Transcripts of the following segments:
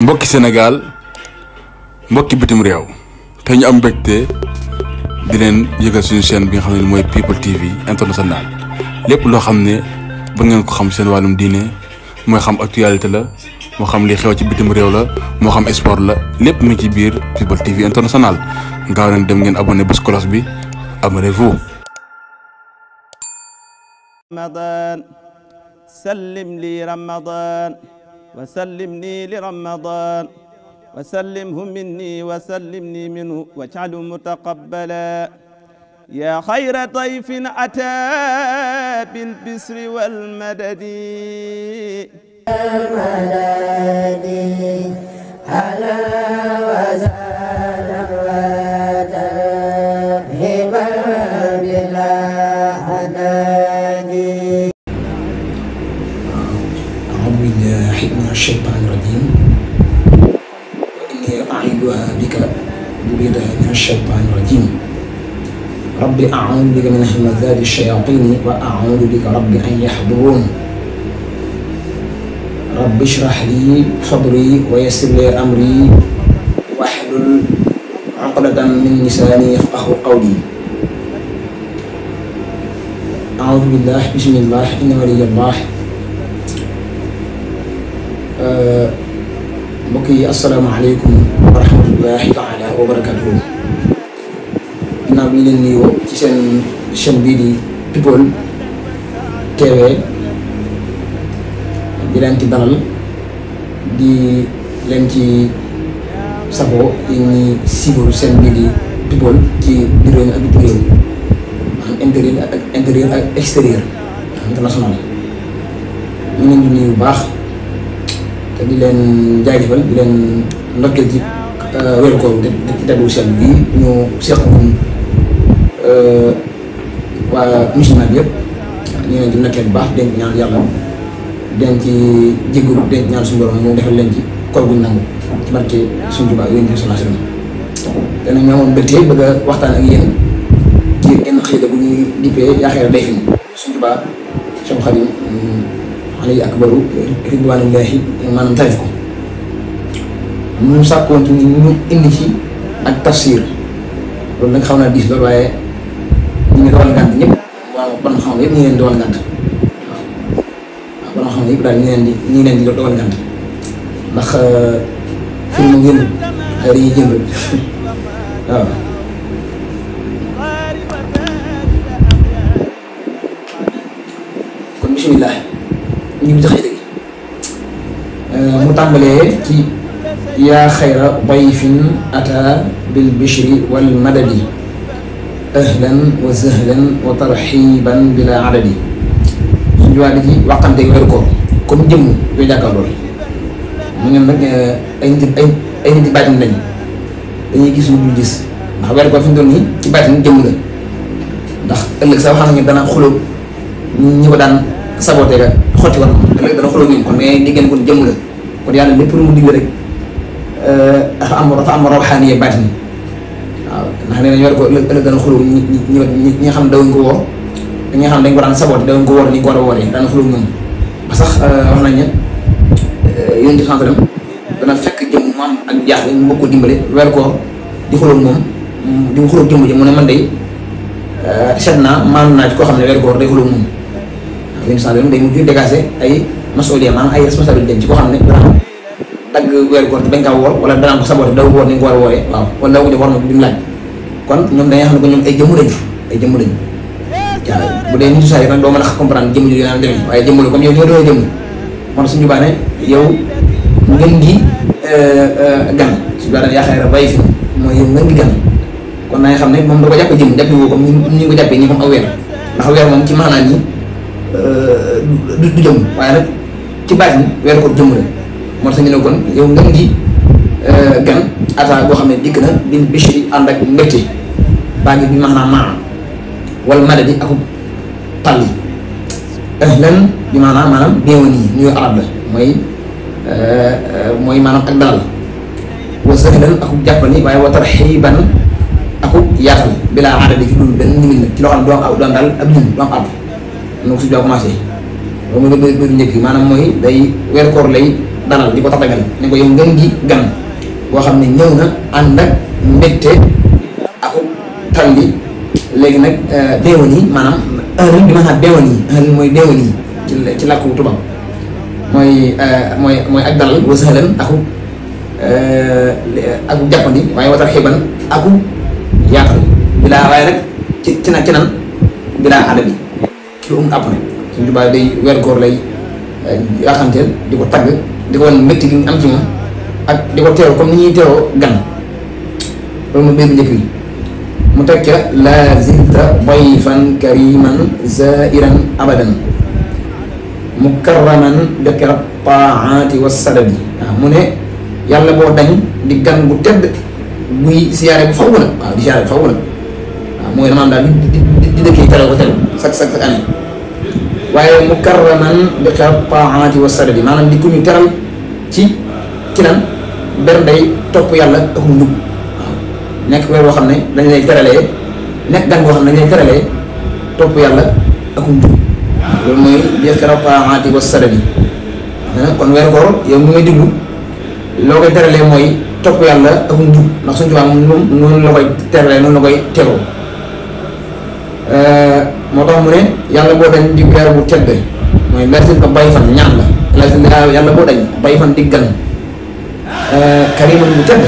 mbokki Sénégal mbokki bitim réew te ñu am mbégte di leen yëgal suñu chaîne bi nga xam ne mooy People TV International lépp loo xam ne ba ngeen ko xam seen wàllum diine mooy xam actualité la moo xam li xew ci bitim réew la moo xam sport la lépp mu ci biir People TV International gaaw leen dem ngeen abonné bés cloche bi abonnez-vous. رمضان سلم لي رمضان وسلمني لرمضان وسلمه مني وسلمني منه واجعله متقبلا يا خير ضيف أتى بالبسر والمدد على وسلم وترحيبا بلا حداد. أعوذ بالله من الشيطان الرجيم وإني أعيذها بك ذريتها من الشيطان الرجيم رب أعوذ بك من همزات الشياطين وأعوذ بك رب أن يحضرون رب اشرح لي صدري ويسر لي أمري واحلل عقدة من لساني يفقه قولي. أعوذ بالله بسم الله إن ولي الله. mbokk yi asalaamaaleykum wa rahmatullahi taala wa barakatuhu. ginnaaw bi leen nuyoo ci seen chaîne bii di People TV di leen ci dalal di leen ci safoo yi ñuy suivre seen bii di People ci biir réew mi ak bitim réew maanaam intérieur ak extérieur international ñu leen di nuyu bu baax te di leen jaajëfal di leen ndokkeel ci weeru koor te tegu seen bii ñu seq waa musulman bi yëpp ñu leen di ndokkeel bu baax denc ñaan yàlla denc ci jégalu denc ñaan suñu borom mu defal leen ci koor guñ nangu ci barke suñu Tuubaa yooyu sallallahu alayhi wasallam. te nag ñoo amoon mbégte bëgg a waxtaan ak yéen ci genn xëy bu ñuy dippee yaa xayra dayfin suñu Tuubaa Cheikh Khadim alayhi akbaru ridwanullahi maanaam tarif ko ñu sàkkoon ci ñu indi ci ak tafsir loolu nag xaw naa diis loolu waaye ñu ngi doon ngànt ñëpp waaw ban xam ne yëpp ñu ngi leen di doon ngànt waaw ban xam ne yëpp daal ñu ngi leen di doon ngànt ndax film mu yëngu ay dañuy jënd waaw kon bismillah ñu ngi xëy mu tàmbalee ci yaa xayra dayfin ata bil bishri wal madadi ahlan wa sahlan wa tarxiban bila adadi suñu waa di ci waxante weeru koor comme jëmm yoo jàkkaar lool mu ngeen nag ay nit baatin lañ dañuy gis lu dul gis ndax weeru koor fi mu doon nii ci baatin jëmm la ndax ëllëg sax xam nga dana xuloo ñi ko daan saboté ga xotti war ëllëg dana xuloo ñun kon mais diggéen kon jëmm la kon yàlla lépp lu mu digle rek dafa am rawxaaniye baatin waaw ndax nee nañ war ko ëllëg dana xuloo ñi nga xam ne dawuñ ko woor te ñi nga xam ne dañ ko daan saboté dawuñ ko woor ni ñu ko war a wooree dana xuloo ñoom ba sax wax nañ ne yéen di sant dana fekk jëmm mu am ak jaaxle ñu bëgg ko dimbale weer ko di xuloo moom di xuloo jëmm ji mu ne man day seet naa maanu naa ci koo xam ne weer koor day xuloo moom waaw yéen sant day mujj dégager ay masuuliya maanaam ay responsabilité ci koo xam ne dana dagg weer koor te bañ kaa woor wala danaa ko saboté daw woor ni nga ko war a wooree waaw wala daw ko jox war ma bi mu laaj kon ñoom dañuy xam ne ko ñoom ay jëmm lañu waaw bu dee nit saa yi nag doo mën a comprendre jëmm ji naan demee waaye jëmm la comme yow ñoo doon jëmm moo tax suñu baane yow ngeen di gan suñu baane yaa xayra dayfin mooy yow ngeen di gan kon na nga xam ne moom da ko jàppe jëmm jàppe woo comme ni ko jàppee nii comme aw weer ndax weer moom ci maanaa ni du jëmm waaye nag ci baatin weer ko jëmm la moo tax ñu ne kon yow ngeen di gan ata boo xam ne dikk na bil bishri ànd ak mbégte baa ngi bi maanaam maanaam wala madadi ak tàlli ahlan bi maanaam bienvenue nuyu arab la mooy maanaam ak dalal wa sahlan ak jàppani waaye wa tarxiban ak yaatal bilaa adadi ci dul benn limite nag ci loo xam ne doo am daal ab lim doo am àpp donc su doo commencé loolu mooy bëri njëkk bi maanaam mooy day weer koor lay dalal di ko tatagal ne ko yow ngeen gi gan boo xam ne ñëw na ànd ak mbégte aku talli léegi nag déewan yi maanaam ahlan bi maanaam déewan yi ahlan mooy déewan yi ci làkku tubaab mooy ak dalal wa sahlan aku jàppandi waaye watar xiban aku yaatal bilaa waaye nag ci nan bilaa adami ci àpp ne suñu tubaab day weer koor lay yaaxanteel di ko tagg di ko wan mbégte gi am ci moom ak di ko teeru comme ni ñuy teeroo gan loolu mooy béy bu njëkk bi mu teg ca la zilta dayfan kariman zairan abadan mukarraman bi qiraati wa sadadi waaw mu ne yàlla boo dañ di gan bu tedd buy siyaare bu faw nag waaw di siyaare bu faw nag waaw mooy damaam daal di dëkkee teral ko teral chaque année waaye mukarraman bi qiraati wa sadadi maanaam di ku ñu teral ci lan berndey topp yàlla ak njub waaw nekk weer boo xam ne dañ lay teralee nekk gan boo xam ne dañ lay teralee topp yàlla ak njub loolu mooy bi qiraati wa sadadi kon weeru koor yow mu ngay diglu loo koy teralee mooy topp yàlla ak njub ndax suñu tubaab moom noonu la koy teralee noonu la koy teroo moo tax mu ne yàlla boo dañ di weer bu tedd mooy lasin ko bay fan ñaan la lasin yàlla boo dañ bay fan di gan kariman bu tedd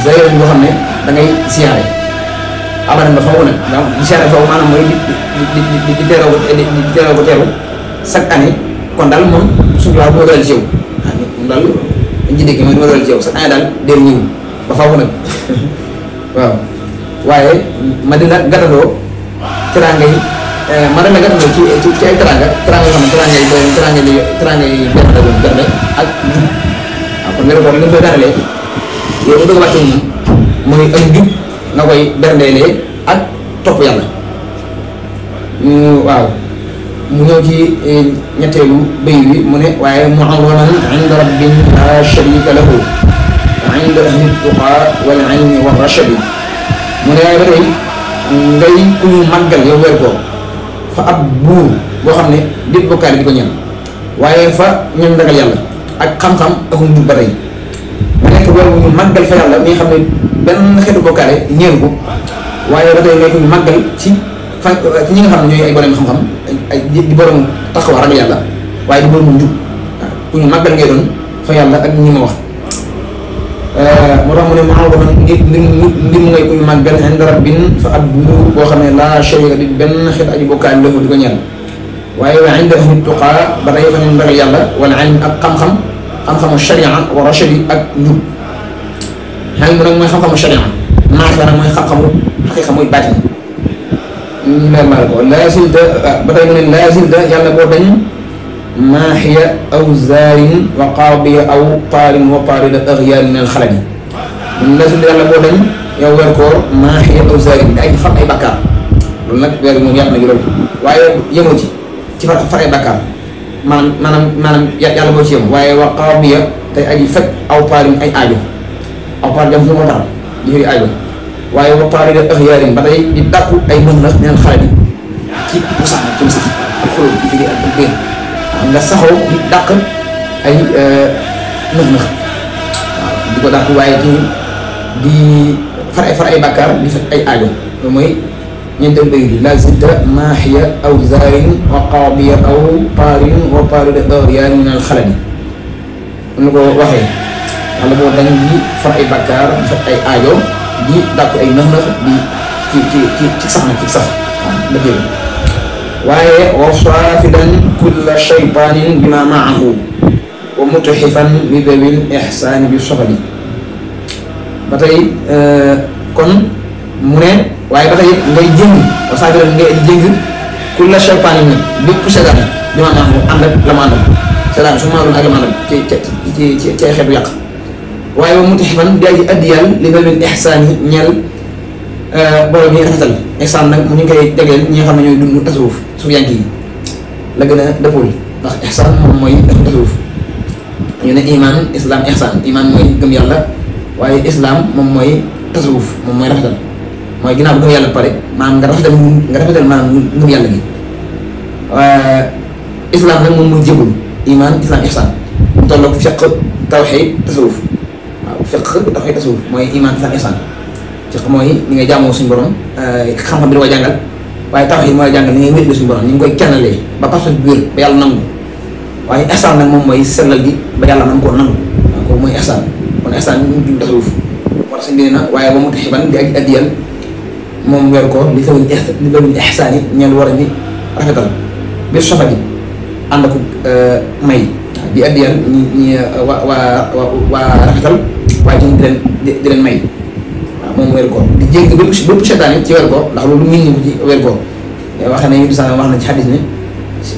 zairan boo xam ne da ngay siyaare abadan ba faw nag di siyaare faw maanaam mooy di teeroo ko teeru chaque année kon daal moom suñu waaw bu ma doyal ci yow moom daal dañ ci dégg mooy du ma doyal ci yow chaque année daal dee ñëw ba faw nag waaw waaye ma di la gàttandoo teraanga yi ma di la gàttandoo ci ay teraanga yoo xam ne teraanga yi benn la doon bernde ak jub waaw kon weeru koor li nga koy daralee yow nga bëgg a wàcce moom mooy ak jub nga koy berndeelee ak topp yàlla waaw mu ñëw ci ñetteelu béy bi mu ne waaye mu'awwaman inda rabbin la sharika lahu wa inda ahli tuqa wal ilmi wa rashadi mu ne waaye ba tey ngay ku ñu màggal yow weer ko fa ab buur boo xam ne dit bokkaale di ko ñaan waaye fa ñoom ragal yàlla ak xam-xam ak njub ba tey mu nekk weer bu ñu màggal fa yàlla mi nga xam ne benn xeetu bokkaale ñeenu ko waaye ba tey ngay ku ñu màggal ci ñi nga xam ne ñooy ay borom xam-xam ay di borom taxaw ragal yàlla waaye di borom njub waaw ku ñu màggal ngay doon fa yàlla ak ñi ma wax moo tax mu ne maa ko man ngir mu ngay ku ñu màggal inda rabbin fa ab buur boo xam ne la sharika di benn xeet aji bokkaale la di ko ñaan waaye wa inda ahli tuqa ba tey fa ñu ragal yàlla wala ilm ak xam-xamu sharia wa rashadi ak njub xel mu nag mooy xam-xamu sharia maarifa nag mooy xam-xamu xaqiqa mooy baatin ñu leer maal ko laa silta ba tey mu ne laa silta yàlla boo dañ maaxiya aw zaarin wa qaabiya aw taarin wa taarida axyaarin min al xaladi mun laa silta yàlla boo dañ yow weer koor maaxiya aw zaarin di ay far ay bakkaar loolu nag weer bi moom yaatu na ji loolu waaye yemoo ci far ay bakkaar maanaam yàlla boo ci yem waaye wa qaabiya tey aji fekk aw taarin ay aajo aw taar jam su moo tax di firi aajo waaye waxtaanee def axyaarin ba tey di dàqu ay mën na neen xale bi ci musax ci musax ak xoloo di firi ak déen nga saxoo di dàq ay nëx-nëx waaw di ko dàq waaye di far ay bàkkaar di fekk ay aajo loolu mooy ñeenteel bëy bi la zidda maaxiya aw zaarin wa qaabiya aw taarin wa taarida axyaarin min al xaladi nu ko waxee wala boo dañ di far ay bàkkaar di fekk ay aajo di dàq ay nëx-nëx di ci sax nag ci sax waaw dëgg waaye wa saafidan kulla shaytaanin bima maahu wa mutaxifan bi dawil ixsaani bi soxali ba tey kon mu ne waaye ba tey ngay jëng wa saafidan ngay jëng kulla shaytaanin nag bépp seetaan bima maahu ànd ak la mu àndal seetaan su ma doon ak la mu àndal ci xeetu yàq waaye wa mutaxifan di aji addiyal li dawil ixsaani ñeel borom yi rafetal ihsaan nag mu ñu koy tegleel ñi nga xam ne ñooy dund tasawuf suuf yank yi la gën a dëppool ndax ihsaan moom mooy tasawuf ñu ne iman islam ihsaan iman mooy gëm yàlla waaye islam moom mooy tasawuf moom mooy rafetal mooy ginnaaw bu gëm yàlla pare maanaam nga rafetal maanaam ngëm yàlla gi islam nag moom mooy jébul iman islam ihsaan mu tolloog fiq tawxiid tasawuf waaw fiq tawxiid tasawuf mooy iman islam ihsan fiq mooy ni ngay jaamoo suñu borom xam-xam bi da koy jàngal waaye tawxiid mooy jàngal ni ngay wér suñu borom ni nga koy kennalee ba pas bi wér ba yàlla nangu waaye ihsan nag moom mooy sellal gi ba yàlla nangu koo nangu waaw kooku mooy ihsan kon ihsan ñu ngi tasawuf war suñ bi na waaye ba mu taxiban di ak addiyal moom weer ko li tawul ihsaan yi ñeen war a ni rafetal biir sofa bi ànd ko may di addiyal ñi waa rafetal waaye tamit di leen may waaw moom weer ko di jégg bépp seetaan yi ci weer ko ndax loolu miin ñu ko ci weer ko wax ne wax na ci xadis ne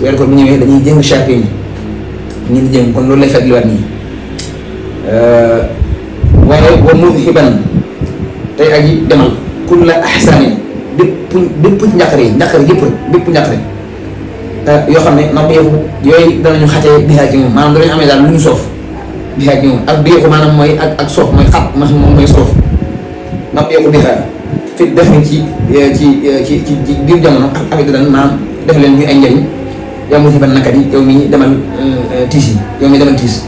weer ko bu ñëwee dañuy jéng chaque yi ñu di jéng kon loolu lay fekk liwaat nii waaye wa mudhiban tey aji demal kulla ahsaanin bépp njàqare yi yëpp rek bépp njàqare yoo xam ne nam yeeku yooyu danañu xatee bihaa ci moom maanaam danañu amee daal lu ñu soof bihaa ci moom ak bi yeeku maanaam mooy ak soof mooy xat moom mooy soof nam yeeku bihaa fi def ni ci biir jamono ak affaire daan maanaam def leen ñu ay njëriñ yow mu ci ban nakat yi yow mi demal tiis yi yow mi demal tiis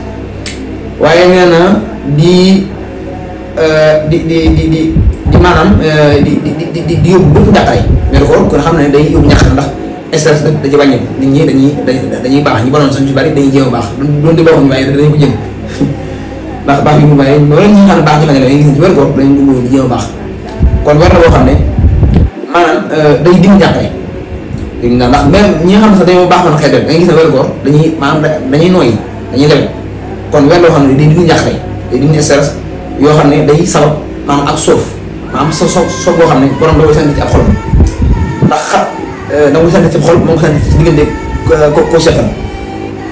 waaye nee na di maanaam di yóbbu bépp njàqare mais ko kon xam ne day yóbbu njàqare ndax stress da ci wàññi nit ñi dañuy baax ñu bonoon sax ñu bari dañuy jéem a baax doon di baaxuñu waaye dañu ko jëm ndax baax yi mu waaye loolu ñi nga xam ne baax ñu fa ne la gis ne ci wér ko dañu dugg di jéem a baax kon war na boo xam ne maanaam day dim njàqare dégg nga ndax même ñi nga xam ne sax dañoo baax man xeet da ngay gis ne wér koor dañuy maanaam dañuy nooyi dañuy lew kon weer loo xam ne day dim njàqare day dim stress yoo xam ne day sabab maanaam ak soof maanaam soof boo xam ne borom da koy sànni ci ab xol ndax xat da koy sànni ci xol moo ko sànni ci diggante ko seetal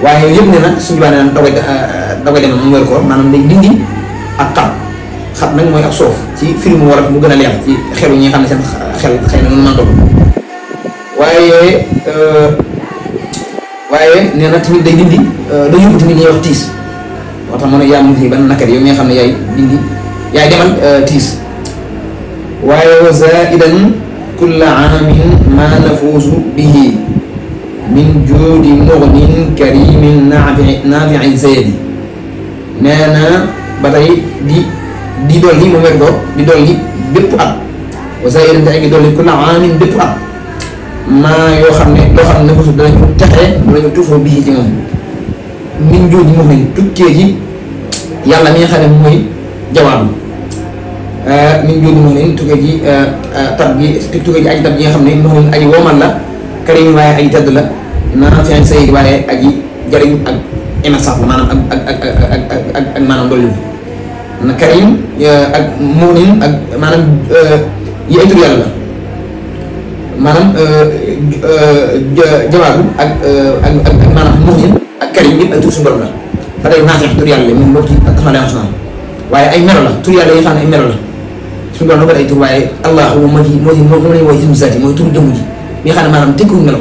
waaye yooyu yëpp ne nag suñu baa ne naan da koy demal moom weer koor maanaam day dindi ak xat nag mooy ak soof ci film wala mu gën a leer ci xelu ñi nga xam ne seen xel xëy na noonu mën a toll waaye nee na tamit day dindi day yóbbu tamit ñuy wax tiis moo tax mu ne yaa mu fi ban nakkat yow mi nga xam ne yaay dindi yaay demal tiis waaye wa zaidan kulla aamin ma nafuusu bihi min juudi mugnin karimin naafi'i zaydi nee na ba tey di dolli mu wér di dolli bépp at wa zaidan te ay dolli kulla aamin bépp at maa yoo xam ne loo xam ne nafuusu danañu texee danañu tuufoo bihi ci moom min juudi mugnin tukkee ji yàlla mi nga xam ne mooy jawaab min jóogi moom leen tukkee ji tab gi tukkee ji aji tab gi nga xam ne moom aji womal la karim waaye aji tedd la naa fi sayid waaye aji jariñ ak émergence la maanaam ak maanaam dolli na karim ak moonin ak maanaam yi ay tur yàlla la maanaam jawaab ak maanaam moonin ak karim yëpp ay tur suñu borom la ba tey naafeex tur yàlla moom bokk ci asmaul husna waaye ay melo la tur yàlla yi xam ne ay melo la suñu doon ay tur waaye allahu moo lay wooy ismu zaati mooy tur jëmm ji mi nga xam ne maanaam tekkiwul melo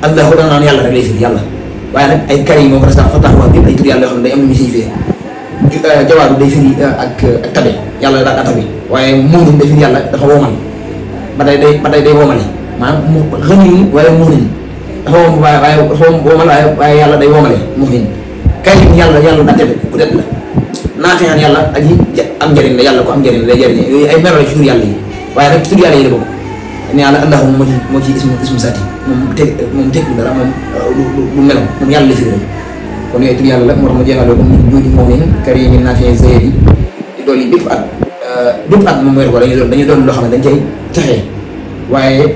allahu da nga naan yàlla rek lay firi yàlla waaye nag ay kar yi moo ko restan fataax waa yëpp ay tur yàlla yoo xam ne day am lu ñu siy fee jawaadu day firi ak tabe yàlla daa tabe waaye muunin day firi yàlla dafa woomal ba tey day woomale maanaam mu xëniin waaye muunin dafa woomal waaye yàlla day woomale muunin karim yàlla daa tedd ku tedd la naafiyaan yàlla aji am njëriñ la yàlla ko am njëriñ la day jëriñ yooyu ay melo la ci tur yàlla yi waaye nag tur yàlla yi la bokk ne yàlla allahuma moo ci ismu saati moom tekku dara moom du melo moom yàlla la firi rek kon yooyu tur yàlla la moo tax ma jeexaloo ko min juudi moomin karimin naafiyaan zayedi di dool yi bépp at moom weer ko dañuy doon loo xam ne dañ cay texee waaye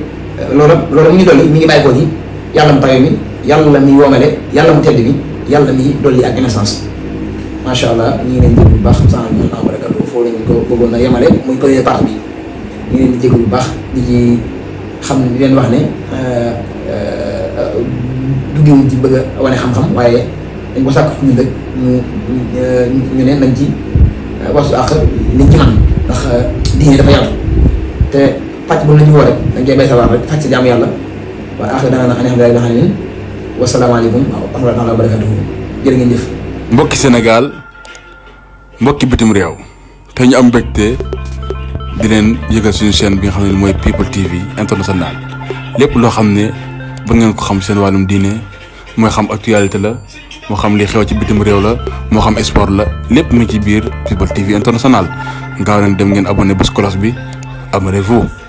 loolu mu ngi dolli mi ngi bàyyi ko ci yàlla mu tawe mi yàlla mi woomale yàlla mu tedd mi yàlla mi dolli ak innocence macha allah ñu ngi leen di jégalu bu baax sànq ñu naan barakatu foofu lañ ko bëggoon a yemale muy première partie bi ñu ngi leen di jégalu bu baax di ci xam di leen wax ne duggewuñ ci bëgg a wane xam-xam waaye dañ ko sàkk fu ñu dëkk ñu ne nañ ci waxtu ak liñ ci man ndax diine dafa yaatu te pàcc bu la ñu woo rek dañ koy bay sa waar rek fàcc jaamu yàlla waaye axir dana na alhamdulilah xam ne wasalaamaaleykum wa rahmatulah wa barakatuhu jërë ngeen jëf. mbokki Sénégal mbokki bitim réew te ñu am mbégte di leen yëgal suñu chaîne bi nga xam ne mooy People TV international lépp loo xam ne ba ngeen ko xam seen wàllum diine mooy xam actualité la moo xam li xew ci bitim réew la moo xam sport la lépp mu ci biir People TV International gaaw leen dem ngeen abonné bés cloche bi abonnez-vous.